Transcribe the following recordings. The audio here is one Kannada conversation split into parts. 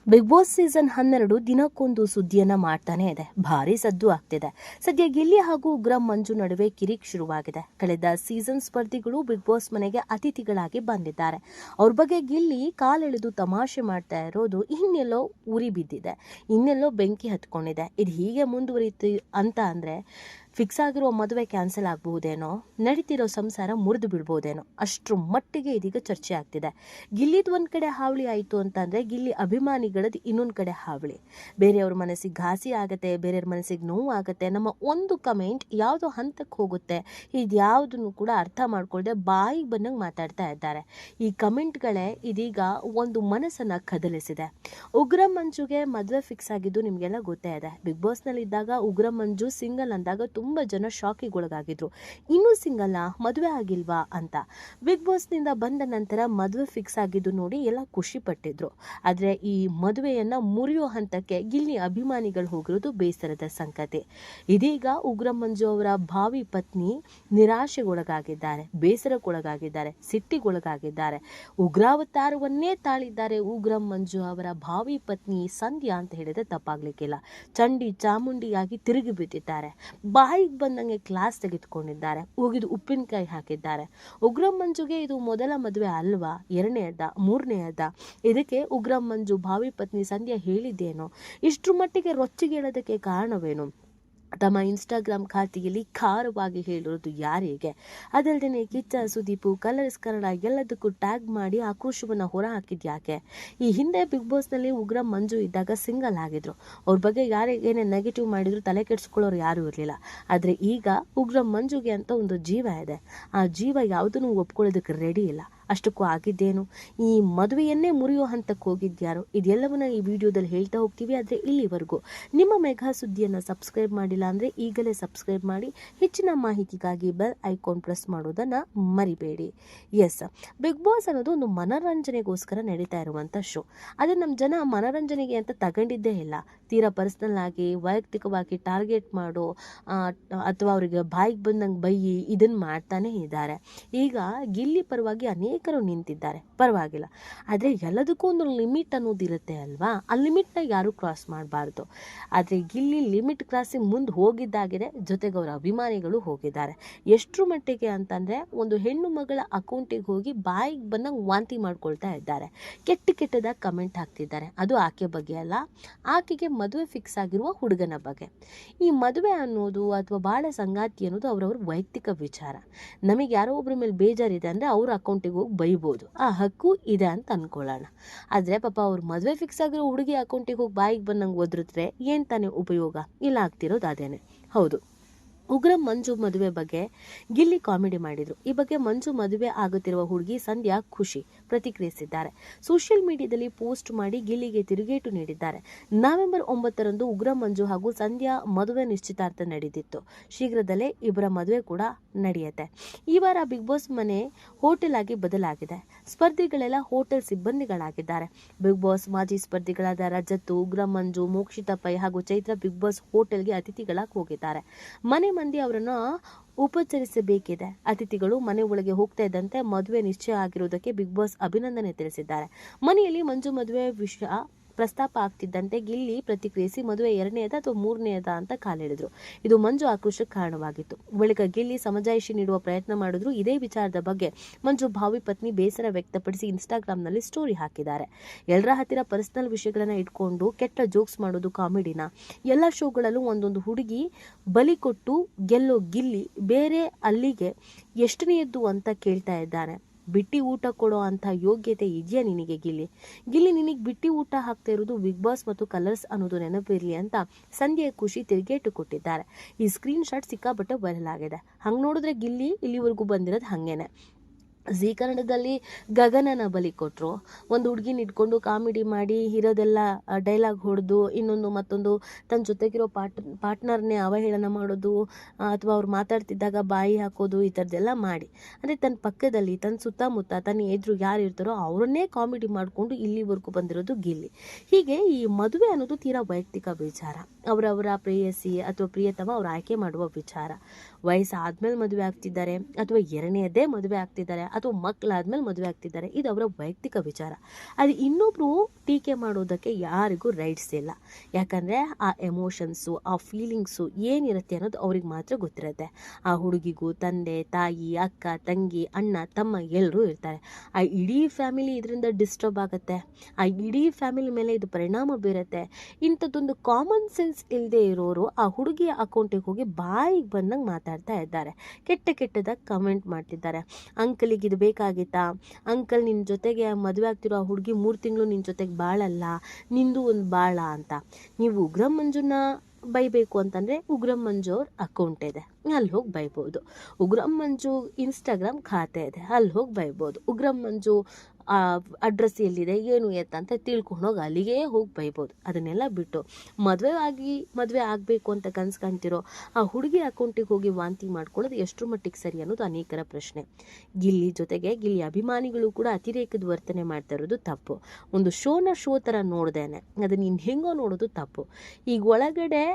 ಬಿಗ್ ಬಾಸ್ ಸೀಸನ್ 12 ದಿನಕ್ಕೊಂದು ಸುದ್ದಿಯನ್ನ ಮಾಡ್ತಾನೆ ಇದೆ. ಭಾರಿ ಸದ್ದು ಆಗ್ತಿದೆ. ಸದ್ಯ ಗಿಲ್ಲಿ ಹಾಗೂ ಉಗ್ರಂ ಮಂಜು ನಡುವೆ ಕಿರಿಕ್ ಶುರುವಾಗಿದೆ. ಕಳೆದ ಸೀಸನ್ ಸ್ಪರ್ಧಿಗಳು ಬಿಗ್ ಬಾಸ್ ಮನೆಗೆ ಅತಿಥಿಗಳಾಗಿ ಬಂದಿದ್ದಾರೆ. ಅವ್ರ ಬಗ್ಗೆ ಗಿಲ್ಲಿ ಕಾಲೆಳೆದು ತಮಾಷೆ ಮಾಡ್ತಾ ಇರೋದು ಇನ್ನೆಲ್ಲೋ ಉರಿ ಬಿದ್ದಿದೆ, ಇನ್ನೆಲ್ಲೋ ಬೆಂಕಿ ಹತ್ಕೊಂಡಿದೆ. ಇದು ಹೀಗೆ ಮುಂದುವರಿತು ಅಂತ ಅಂದ್ರೆ ಫಿಕ್ಸ್ ಆಗಿರೋ ಮದುವೆ ಕ್ಯಾನ್ಸಲ್ ಆಗಬಹುದೇನೋ, ನಡೀತಿರೋ ಸಂಸಾರ ಮುರಿದು ಬಿಡ್ಬೋದೇನೋ, ಅಷ್ಟ್ರ ಮಟ್ಟಿಗೆ ಇದೀಗ ಚರ್ಚೆ ಆಗ್ತಿದೆ. ಗಿಲ್ಲಿದ್ ಒಂದ್ ಕಡೆ ಹಾವಳಿ ಆಯಿತು ಅಂತಂದ್ರೆ ಗಿಲ್ಲಿ ಅಭಿಮಾನಿಗಳದ್ದು ಇನ್ನೊಂದು ಕಡೆ ಹಾವಳಿ. ಬೇರೆಯವ್ರ ಮನಸ್ಸಿಗೆ ಘಾಸಿ ಆಗುತ್ತೆ, ಬೇರೆಯವ್ರ ಮನಸ್ಸಿಗೆ ನೋವು ಆಗುತ್ತೆ. ನಮ್ಮ ಒಂದು ಕಮೆಂಟ್ ಯಾವುದೋ ಹಂತಕ್ಕೆ ಹೋಗುತ್ತೆ, ಇದ್ಯಾವುದನ್ನು ಕೂಡ ಅರ್ಥ ಮಾಡ್ಕೊಳ್ದೆ ಬಾಯಿಗೆ ಬಂದಂಗೆ ಮಾತಾಡ್ತಾ ಇದ್ದಾರೆ. ಈ ಕಮೆಂಟ್ಗಳೇ ಇದೀಗ ಒಂದು ಮನಸ್ಸನ್ನ ಕದಲಿಸಿದೆ. ಉಗ್ರಂ ಮಂಜುಗೆ ಮದುವೆ ಫಿಕ್ಸ್ ಆಗಿದ್ದು ನಿಮಗೆಲ್ಲ ಗೊತ್ತೇ ಇದೆ. ಬಿಗ್ ಬಾಸ್ನಲ್ಲಿ ಇದ್ದಾಗ ಉಗ್ರಂ ಮಂಜು ಸಿಂಗಲ್ ಅಂದಾಗ ತುಂಬ ಜನ ಶಾಕಿಗೊಳಗಾಗಿದ್ರು. ಇನ್ನೂ ಸಿಂಗಲ್ನ, ಮದುವೆ ಆಗಿಲ್ವಾ ಅಂತ. ಬಿಗ್ ಬಾಸ್ನಿಂದ ಬಂದ ನಂತರ ಮದುವೆ ಫಿಕ್ಸ್ ಆಗಿದ್ದು ನೋಡಿ ಎಲ್ಲ ಖುಷಿ ಪಟ್ಟಿದ್ರು. ಆದರೆ ಈ ಮದುವೆಯನ್ನ ಮುರಿಯೋ ಹಂತಕ್ಕೆ ಗಿಲ್ಲಿ ಅಭಿಮಾನಿಗಳು ಹೋಗಿರೋದು ಬೇಸರದ ಸಂಗತಿ. ಇದೀಗ ಉಗ್ರಂ ಮಂಜು ಅವರ ಭಾವಿ ಪತ್ನಿ ನಿರಾಶೆಗೊಳಗಾಗಿದ್ದಾರೆ, ಬೇಸರಕ್ಕೊಳಗಾಗಿದ್ದಾರೆ, ಸಿಟ್ಟಿಗೊಳಗಾಗಿದ್ದಾರೆ. ಉಗ್ರಾವತಾರವನ್ನೇ ತಾಳಿದ್ದಾರೆ ಉಗ್ರಂ ಮಂಜು ಅವರ ಭಾವಿ ಪತ್ನಿ ಸಂಧ್ಯಾ ಅಂತ ಹೇಳಿದ್ರೆ ತಪ್ಪಾಗ್ಲಿಕ್ಕಿಲ್ಲ. ಚಂಡಿ ಚಾಮುಂಡಿಯಾಗಿ ತಿರುಗಿ ಬಿದ್ದಿದ್ದಾರೆ. ಬಾಯಿಗೆ ಬಂದಂಗೆ ಕ್ಲಾಸ್ ತೆಗೆದುಕೊಂಡಿದ್ದಾರೆ, ಉಗಿದು ಉಪ್ಪಿನಕಾಯಿ ಹಾಕಿದ್ದಾರೆ. ಉಗ್ರಂ ಮಂಜುಗೆ ಇದು ಮೊದಲ ಮದುವೆ ಅಲ್ವಾ, ಎರಡನೇದ, ಮೂರನೇದ? ಇದಕ್ಕೆ ಉಗ್ರಂ ಮಂಜು ಭಾವಿ ಪತ್ನಿ ಸಂಧ್ಯಾ ಹೇಳಿದ್ದೇನೋ, ಇಷ್ಟ್ರ ಮಟ್ಟಿಗೆ ರೊಚ್ಚಿಗೇಳೋದಕ್ಕೆ ಕಾರಣವೇನು? ತಮ್ಮ ಇನ್ಸ್ಟಾಗ್ರಾಮ್ ಖಾತೆಯಲ್ಲಿ ಖಾರವಾಗಿ ಹೇಳಿರೋದು ಯಾರಿಗೆ? ಅದಲ್ಲದೆ ಕಿಚ್ಚ, ಸುದೀಪು, ಕಲರ್ಸ್ ಕನ್ನಡ ಎಲ್ಲದಕ್ಕೂ ಟ್ಯಾಗ್ ಮಾಡಿ ಆಕ್ರೋಶವನ್ನು ಹೊರ ಹಾಕಿದ್ಯಾಕೆ? ಈ ಹಿಂದೆ ಬಿಗ್ ಬಾಸ್ನಲ್ಲಿ ಉಗ್ರಂ ಮಂಜು ಇದ್ದಾಗ ಸಿಂಗಲ್ ಆಗಿದ್ರು. ಅವ್ರ ಬಗ್ಗೆ ಯಾರಿಗೇನೇ ನೆಗೆಟಿವ್ ಮಾಡಿದ್ರು ತಲೆ ಕೆಡಿಸ್ಕೊಳ್ಳೋರು ಯಾರೂ ಇರಲಿಲ್ಲ. ಆದರೆ ಈಗ ಉಗ್ರಂ ಮಂಜುಗೆ ಅಂತ ಒಂದು ಜೀವ ಇದೆ. ಆ ಜೀವ ಯಾವುದನ್ನು ಒಪ್ಕೊಳ್ಳೋದಕ್ಕೆ ರೆಡಿ ಇಲ್ಲ. ಅಷ್ಟಕ್ಕೂ ಆಗಿದ್ದೇನು? ಈ ಮದುವೆಯನ್ನೇ ಮುರಿಯೋ ಹಂತಕ್ಕೆ ಹೋಗಿದ್ಯಾರು? ಇದೆಲ್ಲವನ್ನ ಈ ವಿಡಿಯೋದಲ್ಲಿ ಹೇಳ್ತಾ ಹೋಗ್ತೀವಿ. ಆದರೆ ಇಲ್ಲಿವರೆಗೂ ನಿಮ್ಮ ಮೆಗಾ ಸುದ್ದಿಯನ್ನು ಸಬ್ಸ್ಕ್ರೈಬ್ ಮಾಡಿಲ್ಲ ಅಂದರೆ ಈಗಲೇ ಸಬ್ಸ್ಕ್ರೈಬ್ ಮಾಡಿ. ಹೆಚ್ಚಿನ ಮಾಹಿತಿಗಾಗಿ ಬೆಲ್ ಐಕಾನ್ ಪ್ರೆಸ್ ಮಾಡೋದನ್ನು ಮರಿಬೇಡಿ. ಎಸ್, ಬಿಗ್ ಬಾಸ್ ಅನ್ನೋದು ಒಂದು ಮನೋರಂಜನೆಗೋಸ್ಕರ ನಡೀತಾ ಇರುವಂಥ ಶೋ. ಆದರೆ ನಮ್ಮ ಜನ ಮನೋರಂಜನೆಗೆ ಅಂತ ತಗೊಂಡಿದ್ದೇ ಇಲ್ಲ. ತೀರಾ ಪರ್ಸ್ನಲ್ ಆಗಿ ವೈಯಕ್ತಿಕವಾಗಿ ಟಾರ್ಗೆಟ್ ಮಾಡೋ ಅಥವಾ ಅವರಿಗೆ ಬಾಯಿಗೆ ಬಂದಂಗೆ ಬೈಯಿ ಇದನ್ನು ಮಾಡ್ತಾನೆ ಇದ್ದಾರೆ. ಈಗ ಗಿಲ್ಲಿ ಪರವಾಗಿ ಅನೇಕರು ನಿಂತಿದ್ದಾರೆ, ಪರವಾಗಿಲ್ಲ. ಆದರೆ ಎಲ್ಲದಕ್ಕೂ ಒಂದು ಲಿಮಿಟ್ ಅನ್ನೋದಿರುತ್ತೆ ಅಲ್ವಾ? ಆ ಲಿಮಿಟ್ನ ಯಾರು ಕ್ರಾಸ್ ಮಾಡಬಾರ್ದು. ಆದರೆ ಗಿಲ್ಲಿ ಲಿಮಿಟ್ ಕ್ರಾಸಿಂಗ್ ಮುಂದೆ ಹೋಗಿದ್ದಾಗಿದೆ, ಜೊತೆಗೆ ಅವರ ಅಭಿಮಾನಿಗಳು ಹೋಗಿದ್ದಾರೆ. ಎಷ್ಟರ ಮಟ್ಟಿಗೆ ಅಂತಂದರೆ ಒಂದು ಹೆಣ್ಣು ಮಗಳ ಅಕೌಂಟಿಗೆ ಹೋಗಿ ಬಾಯಿಗೆ ಬಂದಂಗೆ ವಾಂತಿ ಮಾಡ್ಕೊಳ್ತಾ ಇದ್ದಾರೆ, ಕೆಟ್ಟದಾಗಿ ಕಮೆಂಟ್ ಹಾಕ್ತಿದ್ದಾರೆ. ಅದು ಆಕೆ ಬಗ್ಗೆ ಅಲ್ಲ, ಆಕೆಗೆ ಮದುವೆ ಫಿಕ್ಸ್ ಆಗಿರುವ ಹುಡುಗನ ಬಗ್ಗೆ. ಈ ಮದುವೆ ಅನ್ನೋದು ಅಥವಾ ಬಾಳ ಸಂಗಾತಿ ಅನ್ನೋದು ಅವರವ್ರ ವೈಯಕ್ತಿಕ ವಿಚಾರ. ನಮಗೆ ಯಾರೋ ಒಬ್ಬರ ಮೇಲೆ ಬೇಜಾರಿದೆ ಅಂದರೆ ಅವ್ರ ಅಕೌಂಟಿಗೆ ಹೋಗಿ ಬೈಬೋದು, ಆ ಹಕ್ಕು ಇದೆ ಅಂತ ಅನ್ಕೊಳ್ಳೋಣ. ಆದರೆ ಪಾಪ ಅವ್ರ ಮದುವೆ ಫಿಕ್ಸ್ ಆಗಿರೋ ಹುಡುಗಿ ಅಕೌಂಟಿಗೆ ಹೋಗಿ ಬಾಯಿಗೆ ಬಂದಂಗೆ ಒದ್ರಿದ್ರೆ ಏನು ತಾನೇ ಉಪಯೋಗ? ಇಲ್ಲ ಆಗ್ತಿರೋದು ಅದೇನೆ. ಹೌದು, ಉಗ್ರಂ ಮಂಜು ಮದುವೆ ಬಗ್ಗೆ ಗಿಲ್ಲಿ ಕಾಮಿಡಿ ಮಾಡಿದ್ರು. ಈ ಬಗ್ಗೆ ಮಂಜು ಮದುವೆ ಆಗುತ್ತಿರುವ ಹುಡುಗಿ ಸಂಧ್ಯಾ ಖುಷಿ ಪ್ರತಿಕ್ರಿಯಿಸಿದ್ದಾರೆ. ಸೋಷಿಯಲ್ ಮೀಡಿಯಾದಲ್ಲಿ ಪೋಸ್ಟ್ ಮಾಡಿ ಗಿಲ್ಲಿಗೆ ತಿರುಗೇಟು ನೀಡಿದ್ದಾರೆ. ನವೆಂಬರ್ 9ರಂದು ಉಗ್ರಂ ಮಂಜು ಹಾಗೂ ಸಂಧ್ಯಾ ಮದುವೆ ನಿಶ್ಚಿತಾರ್ಥ ನಡೆದಿತ್ತು. ಶೀಘ್ರದಲ್ಲೇ ಇಬ್ಬರ ಮದುವೆ ಕೂಡ ನಡೆಯುತ್ತೆ. ಈ ವಾರ ಬಿಗ್ ಬಾಸ್ ಮನೆ ಹೋಟೆಲ್ ಆಗಿ ಬದಲಾಗಿದೆ. ಸ್ಪರ್ಧಿಗಳೆಲ್ಲ ಹೋಟೆಲ್ ಸಿಬ್ಬಂದಿಗಳಾಗಿದ್ದಾರೆ. ಬಿಗ್ ಬಾಸ್ ಮಾಜಿ ಸ್ಪರ್ಧಿಗಳಾದ ರಜತ್, ಉಗ್ರಂ ಮಂಜು, ಮೋಕ್ಷಿತಾ ಪೈ ಹಾಗೂ ಚೈತ್ರ ಬಿಗ್ ಬಾಸ್ ಹೋಟೆಲ್ಗೆ ಅತಿಥಿಗಳಾಗಿ ಹೋಗಿದ್ದಾರೆ. ಮನೆ ಮಂದಿ ಅವರನ್ನ ಉಪಚರಿಸಬೇಕಿದೆ. ಅತಿಥಿಗಳು ಮನೆ ಒಳಗೆ ಹೋಗ್ತಾ ಇದ್ದಂತೆ ಮದುವೆ ನಿಶ್ಚಯ ಆಗಿರುವುದಕ್ಕೆ ಬಿಗ್ ಬಾಸ್ ಅಭಿನಂದನೆ ತಿಳಿಸಿದ್ದಾರೆ. ಮನೆಯಲ್ಲಿ ಮಂಜು ಮದುವೆ ವಿಷಯ ಪ್ರಸ್ತಾಪ ಆಗ್ತಿದ್ದಂತೆ ಗಿಲ್ಲಿ ಪ್ರತಿಕ್ರಿಯಿಸಿ ಮದುವೆ ಎರಡನೇದ ಅಥವಾ ಮೂರನೇದ ಅಂತ ಕಾಲೆಳೆದ್ರು. ಇದು ಮಂಜು ಆಕ್ರೋಶಕ್ಕೆ ಕಾರಣವಾಗಿತ್ತು. ಬಳಿಕ ಗಿಲ್ಲಿ ಸಮಜಾಯಿಷಿ ನೀಡುವ ಪ್ರಯತ್ನ ಮಾಡಿದ್ರು. ಇದೇ ವಿಚಾರದ ಬಗ್ಗೆ ಮಂಜು ಭಾವಿ ಪತ್ನಿ ಬೇಸರ ವ್ಯಕ್ತಪಡಿಸಿ ಇನ್ಸ್ಟಾಗ್ರಾಮ್ನಲ್ಲಿ ಸ್ಟೋರಿ ಹಾಕಿದ್ದಾರೆ. ಎಲ್ಲರ ಹತ್ತಿರ ಪರ್ಸನಲ್ ವಿಷಯಗಳನ್ನ ಇಟ್ಕೊಂಡು ಕೆಟ್ಟ ಜೋಕ್ಸ್ ಮಾಡೋದು ಕಾಮಿಡಿನ? ಎಲ್ಲ ಶೋಗಳಲ್ಲೂ ಒಂದೊಂದು ಹುಡುಗಿ ಬಲಿ ಕೊಟ್ಟು ಗೆಲ್ಲೋ ಗಿಲ್ಲಿ ಬೇರೆ ಅಲ್ಲಿಗೆ ಎಷ್ಟನೆಯದ್ದು ಅಂತ ಕೇಳ್ತಾ ಇದ್ದಾನೆ. ಬಿಟ್ಟಿ ಊಟ ಕೊಡೋ ಅಂತ ಯೋಗ್ಯತೆ ಇದೆಯಾ ನಿನಗೆ ಗಿಲ್ಲಿ? ನಿನಗೆ ಬಿಟ್ಟಿ ಊಟ ಹಾಕ್ತಾ ಇರೋದು ಬಿಗ್ ಬಾಸ್ ಮತ್ತು ಕಲರ್ಸ್ ಅನ್ನೋದು ನೆನಪಿರಲಿ ಅಂತ ಸಂಧ್ಯಾ ಖುಷಿ ತಿರುಗೇಟು ಕೊಟ್ಟಿದ್ದಾರೆ. ಈ ಸ್ಕ್ರೀನ್ ಶಾಟ್ ಸಿಕ್ಕಾಪಟ್ಟೆ ವೈರಲ್ ಆಗಿದೆ. ಹಂಗೆ ನೋಡಿದ್ರೆ ಗಿಲ್ಲಿ ಇಲ್ಲಿವರೆಗೂ ಬಂದಿರೋದು ಹಾಗೇನೆ. ಜೀ ಕನ್ನಡದಲ್ಲಿ ಗಗನನ ಬಲಿ ಕೊಟ್ಟರು. ಒಂದು ಹುಡುಗಿನ ಇಟ್ಕೊಂಡು ಕಾಮಿಡಿ ಮಾಡಿ ಇರೋದೆಲ್ಲ ಡೈಲಾಗ್ ಹೊಡೆದು ಇನ್ನೊಂದು ಮತ್ತೊಂದು ತನ್ನ ಜೊತೆಗಿರೋ ಪಾರ್ಟ್ನರ್ನೇ ಅವಹೇಳನ ಮಾಡೋದು ಅಥವಾ ಅವ್ರು ಮಾತಾಡ್ತಿದ್ದಾಗ ಬಾಯಿ ಹಾಕೋದು, ಈ ಥರದ್ದೆಲ್ಲ ಮಾಡಿ ಅಂದರೆ ತನ್ನ ಪಕ್ಕದಲ್ಲಿ ತನ್ನ ಸುತ್ತಮುತ್ತ ತನ್ನ ಎದುರು ಯಾರು ಇರ್ತಾರೋ ಅವರನ್ನೇ ಕಾಮಿಡಿ ಮಾಡಿಕೊಂಡು ಇಲ್ಲಿವರೆಗೂ ಬಂದಿರೋದು ಗಿಲ್ಲಿ. ಹೀಗೆ ಈ ಮದುವೆ ಅನ್ನೋದು ತೀರಾ ವೈಯಕ್ತಿಕ ವಿಚಾರ. ಅವರವರ ಪ್ರೇಯಸಿ ಅಥವಾ ಪ್ರಿಯತಮ ಅವ್ರು ಆಯ್ಕೆ ಮಾಡುವ ವಿಚಾರ. ವಯಸ್ಸಾದ್ಮೇಲೆ ಮದುವೆ ಆಗ್ತಿದ್ದಾರೆ ಅಥವಾ ಎರಡನೇದೇ ಮದುವೆ ಆಗ್ತಿದ್ದಾರೆ ಅಥವಾ ಮಕ್ಕಳಾದ್ಮೇಲೆ ಮದುವೆ ಆಗ್ತಿದ್ದಾರೆ, ಇದು ಅವರ ವೈಯಕ್ತಿಕ ವಿಚಾರ. ಅದು ಇನ್ನೊಬ್ರು ಟೀಕೆ ಮಾಡೋದಕ್ಕೆ ಯಾರಿಗೂ ರೈಟ್ಸ್ ಇಲ್ಲ. ಯಾಕಂದರೆ ಆ ಎಮೋಷನ್ಸು, ಆ ಫೀಲಿಂಗ್ಸು ಏನಿರುತ್ತೆ ಅನ್ನೋದು ಅವ್ರಿಗೆ ಮಾತ್ರ ಗೊತ್ತಿರುತ್ತೆ. ಆ ಹುಡುಗಿಗೂ ತಂದೆ, ತಾಯಿ, ಅಕ್ಕ, ತಂಗಿ, ಅಣ್ಣ, ತಮ್ಮ ಎಲ್ಲರೂ ಇರ್ತಾರೆ. ಆ ಇಡೀ ಫ್ಯಾಮಿಲಿ ಇದರಿಂದ ಡಿಸ್ಟರ್ಬ್ ಆಗುತ್ತೆ. ಆ ಇಡೀ ಫ್ಯಾಮಿಲಿ ಮೇಲೆ ಇದು ಪರಿಣಾಮ ಬೀರುತ್ತೆ. ಇಂಥದ್ದೊಂದು ಕಾಮನ್ ಸೆನ್ಸ್ ಇಲ್ಲದೆ ಇರೋರು ಆ ಹುಡುಗಿಯ ಅಕೌಂಟಿಗೆ ಹೋಗಿ ಬಾಯಿಗೆ ಬಂದಂಗೆ ಮಾತಾಡ್ತಾ ಇದ್ದಾರೆ, ಕೆಟ್ಟದಾಗಿ ಕಮೆಂಟ್ ಮಾಡ್ತಿದ್ದಾರೆ. ಅಂಕಲಿಗೆ ಇದು ಬೇಕಾಗಿತ್ತಾ, ಅಂಕಲ್ ನಿನ್ನ ಜೊತೆಗೆ ಮದುವೆ ಆಗ್ತಿರೋ ಆ ಹುಡುಗಿ 3 ತಿಂಗಳು ನಿನ್ನ ಜೊತೆಗೆ ಬಾಳಲ್ಲ, ನಿಂದು ಒಂದು ಬಾಳ ಅಂತ. ನೀವು ಉಗ್ರಂ ಮಂಜುನ ಬೈಬೇಕು ಅಂತಂದರೆ ಉಗ್ರಂ ಮಂಜು ಅವ್ರ ಅಕೌಂಟ್ ಇದೆ, ಅಲ್ಲಿ ಹೋಗಿ ಬೈಬೋದು. ಉಗ್ರಂ ಮಂಜು ಇನ್ಸ್ಟಾಗ್ರಾಮ್ ಖಾತೆ ಇದೆ, ಅಲ್ಲಿ ಹೋಗಿ ಬೈಬೋದು. ಉಗ್ರಂ ಮಂಜು ಅಡ್ರೆಸ್ ಎಲ್ಲಿದೆ ಏನು ಅಂತ ತಿಳ್ಕೊಂಡೋಗಿ ಅಲ್ಲಿಗೆ ಹೋಗಿ ಬೈಬೋದು. ಅದನ್ನೆಲ್ಲ ಬಿಟ್ಟು ಮದುವೆ ಆಗಬೇಕು ಅಂತ ಕನಸು ಕಾಣ್ತಿರೋ ಆ ಹುಡುಗಿ ಅಕೌಂಟಿಗೆ ಹೋಗಿ ವಾಂತಿ ಮಾಡ್ಕೊಳ್ಳೋದು ಎಷ್ಟರ ಮಟ್ಟಿಗೆ ಸರಿ ಅನ್ನೋದು ಅನೇಕರ ಪ್ರಶ್ನೆ. ಗಿಲ್ಲಿ ಜೊತೆಗೆ ಗಿಲ್ಲಿ ಅಭಿಮಾನಿಗಳು ಕೂಡ ಅತಿರೇಕದ ವರ್ತನೆ ಮಾಡ್ತಾ ಇರೋದು ತಪ್ಪು. ಒಂದು ಶೋ ಥರ ನೋಡ್ದೇನೆ ಅದನ್ನ ಇನ್ನು ಹೆಂಗೋ ನೋಡೋದು ತಪ್ಪು. ಈಗ ಒಳಗಡೆ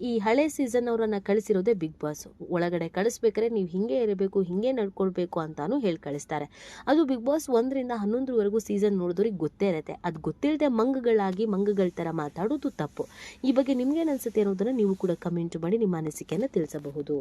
ಈ ಹಳೆ ಸೀಸನ್ ಅವರನ್ನು ಕಳಿಸಿರೋದೇ ಬಿಗ್ ಬಾಸ್. ಒಳಗಡೆ ಕಳಿಸ್ಬೇಕಾದ್ರೆ ನೀವು ಹಿಂಗೆ ಇರಬೇಕು, ಹಿಂಗೆ ನಡ್ಕೊಳ್ಬೇಕು ಅಂತಾನು ಹೇಳಿ ಕಳಿಸ್ತಾರೆ. ಅದು ಬಿಗ್ ಬಾಸ್ 1ರಿಂದ 11ವರೆಗೂ ಸೀಸನ್ ನೋಡಿದವ್ರಿಗೆ ಗೊತ್ತೇ ಇರುತ್ತೆ. ಅದು ಗೊತ್ತಿಲ್ಲದೆ ಮಂಗಗಳ ಥರ ಮಾತಾಡೋದು ತಪ್ಪು. ಈ ಬಗ್ಗೆ ನಿಮ್ಗೇನು ಅನ್ಸುತ್ತೆ ಅನ್ನೋದನ್ನು ನೀವು ಕೂಡ ಕಮೆಂಟ್ ಮಾಡಿ ನಿಮ್ಮ ಅನಿಸಿಕೆಯನ್ನು ತಿಳಿಸಬಹುದು.